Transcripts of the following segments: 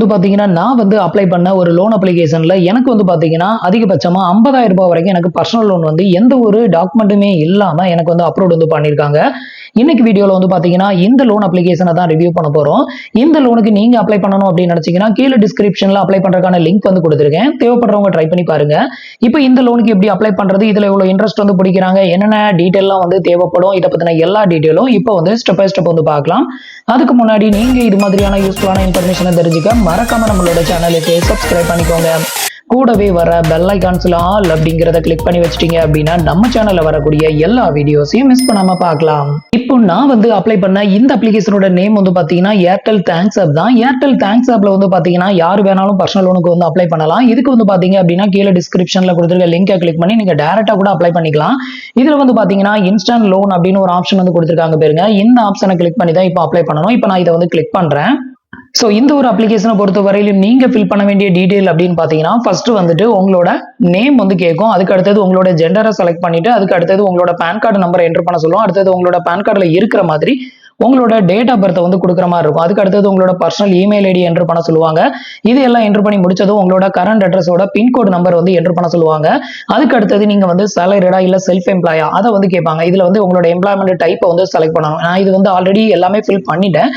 வந்து பாத்தீங்கன்னா நான் வந்து அப்ளை பண்ண ஒரு லோன் அப்ளிகேஷன்ல எனக்கு வந்து பாத்தீங்கன்னா அதிகபட்சமா 50,000 ரூபாய் வரைக்கும் எனக்கு பர்சனல் லோன் வந்து எந்த ஒரு டாக்குமெண்ட்டுமே இல்லாம எனக்கு வந்து அப்ரூவ் வந்து பண்ணிருக்காங்க. இன்னைக்கு வீடியோல வந்து பாத்தீங்கன்னா இந்த லோன் அப்ளிகேஷனை தான் ரிவ்யூ பண்ண போறோம். இந்த லோனுக்கு நீங்க அப்ளை பண்ணணும் அப்படின்னு நினைச்சீங்கன்னா கீழே டிஸ்கிரிப்ஷன்ல அப்ளை பண்றதுக்கான லிங்க் வந்து கொடுத்துருக்கேன். தேவைப்படுறவங்க ட்ரை பண்ணி பாருங்க. இப்போ இந்த லோனுக்கு எப்படி அப்ளை பண்றது, இதுல எவ்வளவு இன்ட்ரெஸ்ட் வந்து பிடிக்கிறாங்க, என்னென்ன டீடைல்லாம் வந்து தேவைப்படும், இதை பத்தின எல்லா டீடைலும் இப்போ வந்து ஸ்டெப் பை ஸ்டெப் வந்து பார்க்கலாம். அதுக்கு முன்னாடி நீங்க இது மாதிரியான யூஸ்ஃபுல்லான இன்ஃபர்மேஷனை தெரிஞ்சுக்க மறக்காம நம்மளோட சேனலுக்கு சப்ஸ்கிரைப் பண்ணிக்கோங்க. கூடவே வர பெல் ஐகான்ஸ்ல ஆல் அப்படிங்கறத கிளிக் பண்ணி வச்சிட்டீங்க அப்படின்னா நம்ம சேனல்ல வரக்கூடிய எல்லா வீடியோஸையும் மிஸ் பண்ணாம பார்க்கலாம். இப்போ நான் வந்து அப்ளை பண்ண இந்த அப்ளிகேஷனோட நேம் வந்து பாத்தீங்கன்னா ஏர்டெல் தேங்க்ஸ் ஆப் தான். ஏர்டெல் தேங்க்ஸ் ஆப்ல வந்து பாத்தீங்கன்னா யார் வேணாலும் பர்சனல் லோனுக்கு வந்து அப்ளை பண்ணலாம். இதுக்கு வந்து பாத்தீங்க அப்படின்னா கீழே டிஸ்கிரிப்ஷன்ல கொடுத்துருக்க லிங்கை கிளிக் பண்ணி நீங்க டைரக்டா கூட அப்ளை பண்ணிக்கலாம். இதுல வந்து பாத்தீங்கன்னா இன்ஸ்டன்ட் லோன் அப்படின்னு ஒரு ஆப்ஷன் வந்து கொடுத்துருக்காங்க பாருங்க. இந்த ஆப்ஷனை கிளிக் பண்ணி தான் இப்போ அப்ளை பண்ணணும். இப்போ நான் இதை வந்து கிளிக் பண்றேன். சோ இந்த ஒரு அப்ளிகேஷனை பொறுத்த வரையிலும் நீங்க ஃபில் பண்ண வேண்டிய டீடைல் அப்படின்னு பாத்தீங்கன்னா ஃபர்ஸ்ட் வந்துட்டு உங்களோட நேம் வந்து கேட்கும். அதுக்கு அடுத்தது உங்களோட ஜெண்டரை செலக்ட் பண்ணிட்டு அதுக்கு அடுத்தது உங்களோட பேன் கார்டு நம்பரை என்டர் பண்ண சொல்லுவோம். அடுத்தது உங்களோட பேன் கார்டுல இருக்கிற மாதிரி உங்களோட டேட் ஆஃப் பர்த் வந்து கொடுக்குற மாதிரி இருக்கும். அதுக்கு அடுத்தது உங்களோட பர்சனல் இமெயில் ஐடி என்டர் பண்ண சொல்லுவாங்க. இது எல்லாம் என்டர் பண்ணி முடிச்சதும் உங்களோட கரண்ட் அட்ரஸோட பின்கோடு நம்பர் வந்து என்டர் பண்ண சொல்லுவாங்க. அதுக்கு அடுத்தது நீங்க வந்து சேலரிடா இல்ல செல்ஃப் எம்ப்ளாயா அதை வந்து கேட்பாங்க. இதுல வந்து உங்களோட எம்ப்ளாய்மெண்ட் டைப்பை வந்து செலக்ட் பண்ணணும். நான் இது வந்து ஆல்ரெடி எல்லாமே ஃபில் பண்ணிட்டேன்.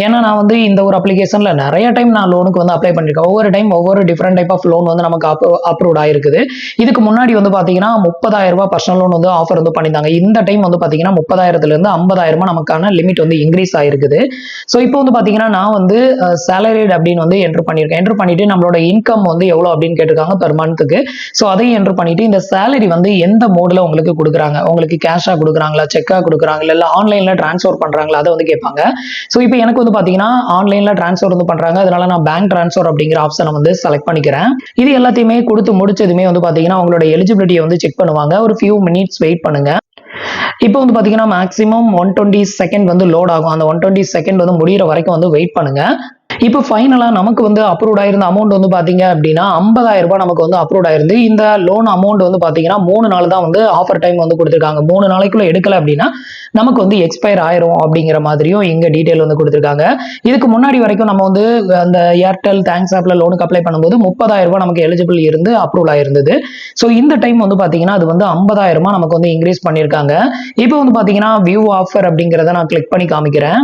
ஏன்னா நான் வந்து இந்த ஒரு அப்ளிகேஷன்ல நிறைய டைம் நான் லோனுக்கு வந்து அப்ளை பண்ணிருக்கேன். ஒவ்வொரு டைம் ஒவ்வொரு டிஃப்ரெண்ட் டைப் ஆஃப் லோன் வந்து நமக்கு அப்ரூவ் ஆயிருக்குது. இதுக்கு முன்னாடி வந்து பாத்தீங்கன்னா 30,000 ரூபாய் பர்சனல் லோன் வந்து ஆஃபர் வந்து பண்ணிருந்தாங்க. இந்த டைம் வந்து பாத்தீங்கன்னா 30,000 இருந்து 50,000 நமக்கான லிமிட் வந்து இன்க்ரீஸ் ஆயிருக்குது. சோ இப்போ வந்து பாத்தீங்கன்னா நான் வந்து salaried அப்படின்னு வந்து என்டர் பண்ணிருக்கேன். என்டர் பண்ணிட்டு நம்மளோட இன்கம் வந்து எவ்வளவு அப்படின்னு கேட்டிருக்காங்க பெர் மந்த்துக்கு. சோ அதையும் என்டர் பண்ணிட்டு இந்த salary வந்து எந்த மோட்ல உங்களுக்கு கொடுக்குறாங்க, உங்களுக்கு கேஷா கொடுக்குறாங்களா, செக்கா கொடுக்குறாங்களா, இல்ல ஆன்லைன்ல டிரான்ஸ்ஃபர் பண்றாங்களா, அதை வந்து கேட்பாங்க. சோ இப்போ எனக்கு வந்து பாத்தீங்கன்னா ஆன்லைன்ல டிரான்ஸ்ஃபர் வந்து பண்றாங்க. அதனால நான் பேங்க் டிரான்ஸ்ஃபர் அப்படிங்கிற ஆப்ஷனை வந்து செலக்ட் பண்ணிக்கிறேன். இது எல்லாத்தையுமே கொடுத்து முடிச்சதுமே வந்து பாத்தீங்கன்னா உங்களோட எலிஜிபிலிட்டியை வந்து செக் பண்ணுவாங்க. ஒரு few minutes வெயிட் பண்ணுங்க. இப்போ வந்து பாத்தீங்கன்னா மேக்ஸிமம் 120 செகண்ட் வந்து லோட் ஆகும். அந்த 120 செகண்ட் வந்து முடியிற வரைக்கும் வந்து வெயிட் பண்ணுங்க. இப்போ ஃபைனலா நமக்கு வந்து அப்ரூவ் ஆயிருந்த அமௌண்ட் வந்து பாத்தீங்க அப்படின்னா 50,000 ரூபாய் நமக்கு வந்து அப்ரூவ் ஆயிருந்து. இந்த லோன் அமௌண்ட் வந்து பாத்தீங்கன்னா 3 நாள் தான் வந்து ஆஃபர் டைம் வந்து கொடுத்திருக்காங்க. 3 நாளைக்குள்ள எடுக்கல அப்படின்னா நமக்கு வந்து எக்ஸ்பயர் ஆயிரும் அப்படிங்கிற மாதிரியும் இங்க டீடைல் வந்து கொடுத்திருக்காங்க. இதுக்கு முன்னாடி வரைக்கும் நம்ம வந்து அந்த ஏர்டெல் தேங்க்ஸ் ஆப்ல லோனுக்கு அப்ளை பண்ணும்போது 30,000 ரூபாய் நமக்கு எலிஜிபிள் இருந்து அப்ரூவ் ஆயிருந்தது. சோ இந்த டைம் வந்து பாத்தீங்கன்னா அது வந்து 50,000 ரூபாய் நமக்கு வந்து இன்க்ரீஸ் பண்ணிருக்காங்க. இப்போ வந்து பாத்தீங்கன்னா வியூ ஆஃபர் அப்படிங்கறத நான் கிளிக் பண்ணி காமிக்கிறேன்.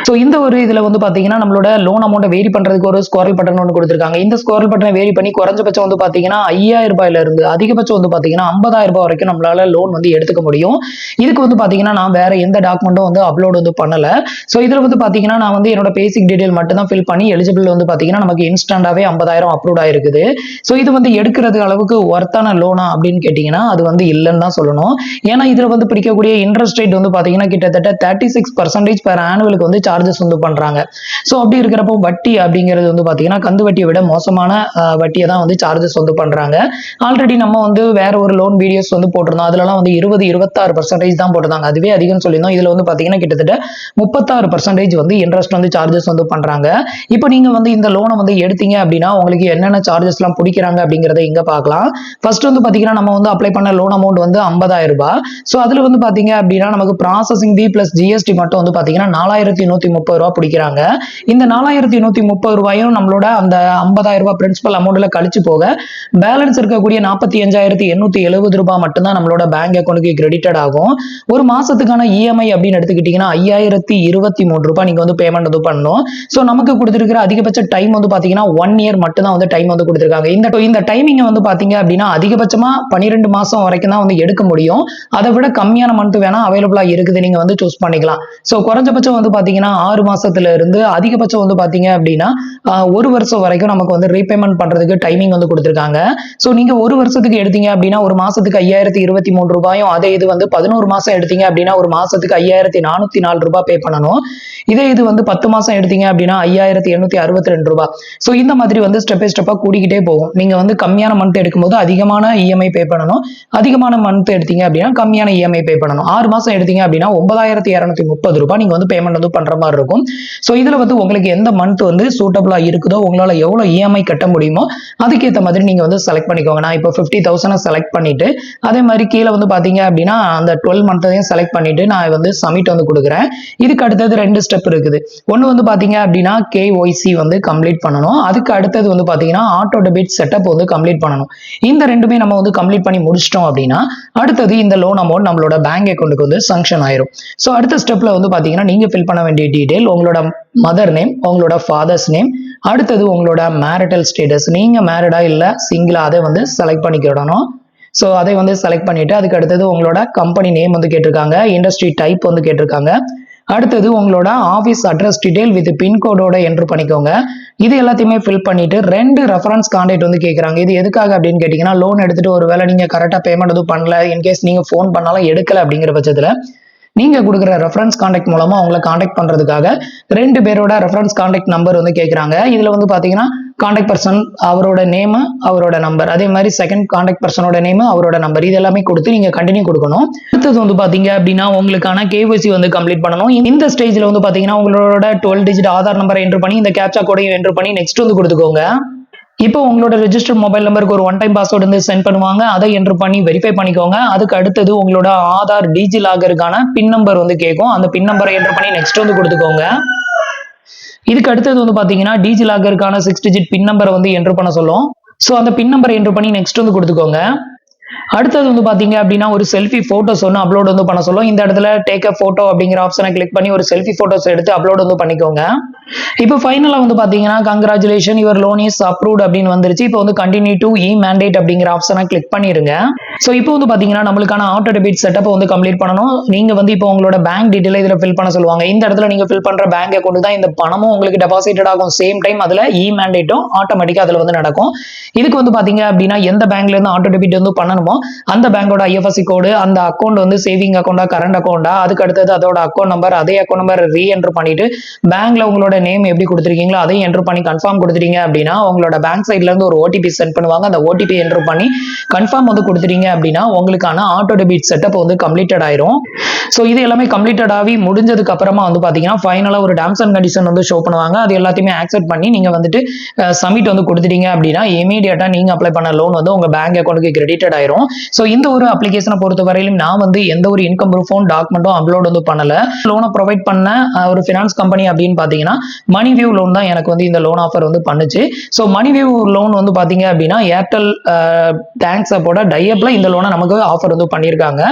சோ இந்த ஒரு இதுல வந்து பாத்தீங்கன்னா நம்மளோட லோன் அமௌண்ட் வேரி பண்றதுக்கு ஒரு ஸ்கோரல் பட்டன் ஒன்று கொடுத்திருக்காங்க. இந்த ஸ்கோரல் பட்டனை வேரி பண்ணி குறைஞ்சபட்சம் வந்து பாத்தீங்கன்னா 5,000 ரூபாயில இருந்து அதிகபட்சம் வந்து பாத்தீங்கன்னா 50,000 ரூபாய் வரைக்கும் நம்மளால லோன் வந்து எடுத்துக்க முடியும். இதுக்கு வந்து பாத்தீங்கன்னா நான் வேற எந்த டாக்குமெண்ட்டும் வந்து அப்லோட் வந்து பண்ணல. சோ இதுல வந்து பாத்தீங்கன்னா நான் வந்து என்னோட பேசிக் டீடைல் மட்டும் தான் ஃபில் பண்ணி எலிஜிபிள் வந்து பாத்தீங்கன்னா நமக்கு இன்ஸ்டன்டாவே 50,000 அப்ரூவ் ஆயிருக்குது. சோ இது வந்து எடுக்கிறது அளவுக்கு ஒர்த்தான லோனா அப்படின்னு கேட்டீங்கன்னா அது வந்து இல்லைன்னு தான் சொல்லணும். ஏன்னா இதுல வந்து பிடிக்கக்கூடிய இன்ட்ரெஸ்ட் ரேட் வந்து பாத்தீங்கன்னா கிட்டத்தட்ட 36% per ஆனுவலுக்கு வந்து சார்ஜஸ் வந்து பண்றாங்க. சோ அப்படி இருக்கிறப்போ வட்டி அப்படிங்கிறது வந்து பாத்தீங்கன்னா கந்து வட்டியை விட மோசமான வட்டியை தான் வந்து சார்ஜஸ் வந்து பண்றாங்க. ஆல்ரெடி நம்ம வந்து வேற ஒரு லோன் வீடியோஸ் வந்து போட்டிருந்தோம். அதுலலாம் வந்து 20-26% தான் போட்டிருந்தாங்க. அதுவே அதிகம் சொல்லியிருந்தோம். இதுல வந்து பாத்தீங்கன்னா கிட்டத்தட்ட 36% வந்து இன்ட்ரெஸ்ட் வந்து சார்ஜஸ் வந்து பண்றாங்க. இப்போ நீங்க வந்து இந்த லோனை வந்து எடுத்தீங்க அப்படின்னா உங்களுக்கு என்னென்ன சார்ஜஸ் எல்லாம் பிடிக்கிறாங்க அப்படிங்கறத இங்க பார்க்கலாம். ஃபர்ஸ்ட் வந்து பாத்தீங்கன்னா நம்ம வந்து அப்ளை பண்ண லோன் அமௌண்ட் வந்து 50,000 ரூபாய். சோ அதுல வந்து பாத்தீங்க அப்படின்னா நமக்கு ப்ராசஸிங் ஃபீ பிளஸ் ஜிஎஸ்டி மட்டும் வந்து பாத்தீங்கன்னா 4,130 ரூபாய் பிடிக்கிறாங்க. இந்த 4,130 ரூபாயும் நம்மளோட அந்த 50,000 ரூபாய் பிரின்சிபல் அமௌண்ட்ல கழிச்சு போக பேலன்ஸ் இருக்கக்கூடிய 45,870 ரூபாய் மட்டும்தான் நம்மளோட பேங்க் அக்கௌண்ட்டுக்கு கிரெடிட்டட் ஆகும். ஒரு மாசத்துக்கான இஎம்ஐ அப்படின்னு எடுத்துக்கிட்டீங்கன்னா 5,023 ரூபாய் நீங்க வந்து பேமெண்ட் வந்து பண்ணணும். சோ நமக்கு கொடுத்திருக்கிற அதிகபட்ச டைம் வந்து பாத்தீங்கன்னா 1 இயர் மட்டும் தான் வந்து டைம் வந்து கொடுத்திருக்காங்க. இந்த டைமிங் வந்து பாத்தீங்க அப்படின்னா அதிகபட்சமா 12 மாசம் வரைக்கும் தான் வந்து எடுக்க முடியும். அதை விட கம்மியான மந்த் வேணா அவைலபிளா இருக்குது, நீங்க வந்து சூஸ் பண்ணிக்கலாம். சோ குறைஞ்சபட்சம் வந்து பாத்தீங்கன்னா 6 மாசத்துல இருந்து அதிகபட்சம் வந்து பாத்தீங்க அப்படின்னா 1 வருஷம் வரைக்கும் நமக்கு வந்து ரீபேமெண்ட் பண்றதுக்கு டைமிங் வந்து கொடுத்திருக்காங்க. சோ நீங்க 1 வருஷத்துக்கு எடுத்தீங்க அப்படின்னா ஒரு மாசத்துக்கு 5,023 ரூபாயும், அதே இது வந்து 11 மாசம் எடுத்தீங்க அப்படின்னா ஒரு மாசத்துக்கு 5,404 ரூபாய் பே பண்ணணும். இதே இது வந்து 10 மாசம் எடுத்தீங்க அப்படின்னா 5,862 ரூபாய். சோ இந்த மாதிரி வந்து ஸ்டெப் பை ஸ்டெப்பா கூடிக்கிட்டே போகும். நீங்க வந்து கம்மியான மந்த் எடுக்கும்போது அதிகமான இஎம்ஐ பே பண்ணணும். அதிகமான மந்த் எடுத்தீங்க அப்படின்னா கம்மியான இஎம்ஐ பே பண்ணணும். 6 மாசம் எடுத்தீங்க அப்படின்னா 9,230 ரூபாய் நீங்க வந்து பேமெண்ட் வந்து வந்து பண்ற மாதிரி இருக்கும். ஸோ இதுல வந்து உங்களுக்கு எந்த மந்த் வந்து சூட்டபிளா இருக்குதோ, உங்களால எவ்வளவு இஎம்ஐ கட்ட முடியுமோ அதுக்கேற்ற மாதிரி நீங்க வந்து செலக்ட் பண்ணிக்கோங்க. நான் இப்போ 50,000 செலக்ட் பண்ணிட்டு அதே மாதிரி கீழே வந்து பாத்தீங்க அப்படின்னா அந்த 12 மந்த்தையும் செலக்ட் பண்ணிட்டு நான் வந்து சப்மிட் வந்து கொடுக்குறேன். இதுக்கு அடுத்தது 2 ஸ்டெப் இருக்குது. ஒன்று வந்து பாத்தீங்க அப்படின்னா கேஒய்சி வந்து கம்ப்ளீட் பண்ணணும். அதுக்கு அடுத்தது வந்து பாத்தீங்கன்னா ஆட்டோ டெபிட் செட்டப் வந்து கம்ப்ளீட் பண்ணணும். இந்த ரெண்டுமே நம்ம வந்து கம்ப்ளீட் பண்ணி முடிச்சிட்டோம் அப்படின்னா அடுத்தது இந்த லோன் அமௌண்ட் நம்மளோட பேங்க் அக்கௌண்ட்டுக்கு வந்து சங்ஷன் ஆயிரும். ஸோ அடுத்த ஸ்டெப்ல வந்து பாத்தீங்கன்னா நீங்க ஃபில் பண்ண வேண்டிய டீடைல் உங்களோட மதர் நேம், உங்களோட ஃபாதர்ஸ் நேம், அடுத்தது உங்களோட மேரிட்டல் ஸ்டேட்டஸ், நீங்க மேரிடா இல்ல சிங்கிளா அதை வந்து செலக்ட் பண்ணிக்கிடணும். ஸோ அதை வந்து செலக்ட் பண்ணிட்டு அதுக்கு அடுத்தது உங்களோட கம்பெனி நேம் வந்து கேட்டிருக்காங்க, இண்டஸ்ட்ரி டைப் வந்து கேட்டிருக்காங்க, அடுத்தது உங்களோட ஆஃபீஸ் அட்ரஸ் டீடைல் வித் பின்கோடோட என்ட்ரு பண்ணிக்கோங்க. இது எல்லாத்தையுமே ஃபில் பண்ணிட்டு 2 ரெஃபரன்ஸ் கான்டாக்ட் வந்து கேட்குறாங்க. இது எதுக்காக அப்படின்னு கேட்டிங்கன்னா லோன் எடுத்துட்டு ஒரு வேளை நீங்க கரெக்டாக பேமெண்ட் எதுவும் பண்ணல, இன்கேஸ் நீங்க ஃபோன் பண்ணாலும் எடுக்கல அப்படிங்கிற பட்சத்தில் நீங்க கொடுக்குற ரெஃபரன்ஸ் கான்டாக்ட் மூலமா அவங்களை கான்டாக்ட் பண்றதுக்காக 2 பேரோட ரெஃபரன்ஸ் கான்டாக்ட் நம்பர் வந்து கேட்குறாங்க. இதுல வந்து பாத்தீங்கன்னா கான்டாக்ட் பர்சன் அவரோட நேம், அவரோட நம்பர், அதே மாதிரி செகண்ட் கான்டாக்ட் பர்சனோட நேம், அவரோட நம்பர், இது எல்லாமே கொடுத்து நீங்க கண்டினியூ கொடுக்கணும். அடுத்தது வந்து பாத்தீங்க அப்படின்னா உங்களுக்கான கேஒய்சி வந்து கம்ப்ளீட் பண்ணணும். இந்த ஸ்டேஜ்ல வந்து பாத்தீங்கன்னா உங்களோட 12 டிஜிட் ஆதார் நம்பரை என்ட்ரு பண்ணி இந்த கேப்சா கோடையும் என்ட்ரு பண்ணி நெக்ஸ்ட் வந்து கொடுத்துக்கோங்க. இப்போ உங்களோட ரெஜிஸ்டர் மொபைல் நம்பருக்கு ஒரு 1 டைம் பாஸ்வேர்டு வந்து சென்ட் பண்ணுவாங்க. அதை என்ட்ரு பண்ணி வெரிஃபை பண்ணிக்கோங்க. அதுக்கு அடுத்தது உங்களோட ஆதார் டிஜி லாகருக்கான பின் நம்பர் வந்து கேட்கும். அந்த பின் நம்பரை என்ட்ரு பண்ணி நெக்ஸ்ட் வந்து கொடுத்துக்கோங்க. இதுக்கு அடுத்தது வந்து பாத்தீங்கன்னா டிஜி லாகருக்கான 6 டிஜிட் பின் நம்பரை வந்து என்ட்ரு பண்ண சொல்லும். ஸோ அந்த பின் நம்பரை என்ட்ரு பண்ணி நெக்ஸ்ட் வந்து கொடுத்துக்கோங்க. அடுத்தது வந்து பாத்தீங்க அப்படின்னா ஒரு செல்ஃபி போட்டோஸ் ஒன்று அப்லோட் வந்து பண்ண சொல்லும். இந்த இடத்துல டேக் அ போட்டோ அப்படிங்கிற ஆப்ஷனை கிளிக் பண்ணி ஒரு செல்ஃபி போட்டோஸ் எடுத்து அப்லோட் வந்து பண்ணிக்கோங்க. இப்போ ஃபைனலா வந்து பாத்தீங்கன்னா congratulation your loan is approved அப்படின்னு வந்துருச்சு. இப்போ வந்து கண்டினியூ டு இ மேண்டேட் அப்படிங்கிற ஆப்ஷனை கிளிக் பண்ணிருங்க. ஸோ இப்போ வந்து பாத்தீங்கன்னா நம்மளுக்கான ஆட்டோ டெபிட் செட்டப் வந்து கம்ப்ளீட் பண்ணணும். நீங்க வந்து இப்போ உங்களோட பேங்க் டீடைல் இதுல ஃபில் பண்ண சொல்லுவாங்க. இந்த இடத்துல நீங்க ஃபில் பண்ற பேங்க் அக்கௌண்ட் தான் இந்த பணமும் உங்களுக்கு டெபாசிட்டட் ஆகும். சேம் டைம் அதுல இ மேண்டேட்டும் ஆட்டோமேட்டிக்கா அதுல வந்து நடக்கும். இதுக்கு வந்து பாத்தீங்க அப்படின்னா எந்த பேங்க்ல இருந்து ஆட்டோ டெபிட் வந்து பண்ணணுமோ அந்த பேங்கோட ஐஎஃப்எஸ்சி கோடு, அந்த அக்கௌண்ட் வந்து சேவிங் அக்கௌண்டா கரண்ட் அக்கௌண்டா, அதுக்கு அடுத்தது அதோட அக்கௌண்ட் நம்பர், அதே அக்கௌண்ட் நம்பர் ரீஎன்ட்ரு பண்ணிட்டு பேங்க்ல உங்களோட நேம் எப்படி கொடுத்துருக்கீங்களோ அதையும் என்ட்ரு பண்ணி கன்ஃபார்ம் கொடுத்துட்டீங்க அப்படின்னா உங்களோட பேங்க் சைட்ல இருந்து ஒரு ஓடிபி சென்ட் பண்ணுவாங்க. அந்த ஓடிபி என்ட்ரு பண்ணி கன்ஃபார்ம் வந்து கொடுத்துட்டீங்க அப்படின்னா உங்களுக்கான ஆட்டோ டெபிட் செட்டப் வந்து கம்ப்ளீட்டட் ஆயிரும். ஸோ இது எல்லாமே கம்ப்ளீட்டட் ஆகி முடிஞ்சதுக்கு அப்புறமா வந்து பாத்தீங்கன்னா ஃபைனலா ஒரு டேர்ம்ஸ் அண்ட் கண்டிஷன் வந்து ஷோ பண்ணுவாங்க. அது எல்லாத்தையுமே ஆக்செப்ட் பண்ணி நீங்க வந்துட்டு சப்மிட் வந்து கொடுத்துட்டீங்க அப்படின்னா இமீடியட்டா நீங்க அப்ளை பண்ண லோன் வந்து உங்க பேங்க் அக்கௌண்ட்டுக்கு கிரெடிட்டட் ஆயிரும். ஸோ இந்த ஒரு அப்ளிகேஷனை பொறுத்த வரையிலும் நான் வந்து எந்த ஒரு இன்கம் ப்ரூஃபும் டாக்குமெண்ட்டும் அப்லோட் வந்து பண்ணல. லோனை ப்ரொவைட் பண்ண ஒரு ஃபினான்ஸ் கம்பெனி அப்படின்னு பாத்தீங்கன்னா மணிவியூ லோன் தான் எனக்கு வந்து இந்த லோன் ஆஃபர் வந்து பண்ணுச்சு. ஸோ மணிவியூ லோன் வந்து பாத்தீங்க அப்படின்னா ஏர்டெல் தேங்க்ஸ் அப்போட டைஅப்ல இந்த லோனை நமக்கு ஆஃபர் வந்து பண்ணியிருக்காங்க.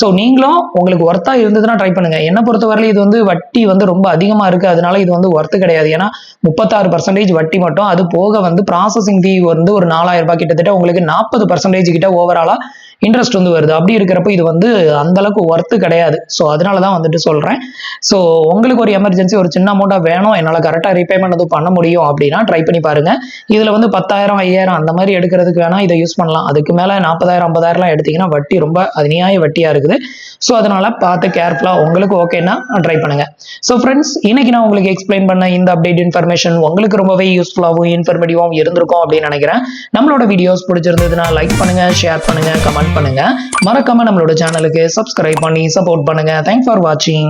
ஸோ நீங்களும் உங்களுக்கு ஒர்த்தா இருந்ததுன்னா ட்ரை பண்ணுங்க. என்ன பொறுத்தவரையிலும் இது வந்து வட்டி வந்து ரொம்ப அதிகமா இருக்கு, அதனால இது வந்து ஒர்த்து கிடையாது. ஏன்னா 36% வட்டி மட்டும், அது போக வந்து ப்ராசஸிங் ஃபீ வந்து ஒரு 4,000 ரூபாய் கிட்டத்தட்ட உங்களுக்கு 40% கிட்ட ஓவராலா இன்ட்ரெஸ்ட் வந்து வருது. அப்படி இருக்கிறப்ப இது வந்து அந்த அளவுக்கு ஒர்த்து கிடையாது. ஸோ அதனாலதான் வந்துட்டு சொல்றேன். ஸோ உங்களுக்கு ஒரு எமர்ஜென்சி ஒரு சின்ன அமௌண்டா வேணும், என்னால கரெக்டா ரீபேமெண்ட் வந்து பண்ண முடியும் அப்படின்னா ட்ரை பண்ணி பாருங்க. இதுல வந்து 10,000 5,000 அந்த மாதிரி எடுக்கிறதுக்கு வேணா இதை யூஸ் பண்ணலாம். அதுக்கு மேல 40,000 50,000 எடுத்தீங்கன்னா வட்டி ரொம்ப அநியாய வட்டியா இருக்குது. ஸோ அதனால பார்த்து கேர்ஃபுல்லா உங்களுக்கு ஓகேன்னா ட்ரை பண்ணுங்க. ஸோ ஃப்ரெண்ட்ஸ், இன்னைக்கு நான் உங்களுக்கு எக்ஸ்பிளைன் பண்ண இந்த அப்டேட் இன்ஃபர்மேஷன் உங்களுக்கு ரொம்பவே யூஸ்ஃபுல்லாகவும் இன்ஃபர்மேட்டிவாகவும் இருந்திருக்கும் அப்படின்னு நினைக்கிறேன். நம்மளோட வீடியோஸ் பிடிச்சிருந்ததுன்னா லைக் பண்ணுங்க, ஷேர் பண்ணுங்க, கமெண்ட் பண்ணுங்க. மறக்காம நம்மளோட சேனலுக்கு சப்ஸ்கிரைப் பண்ணி சப்போர்ட் பண்ணுங்க. தேங்க்ஸ் ஃபார் வாட்சிங்.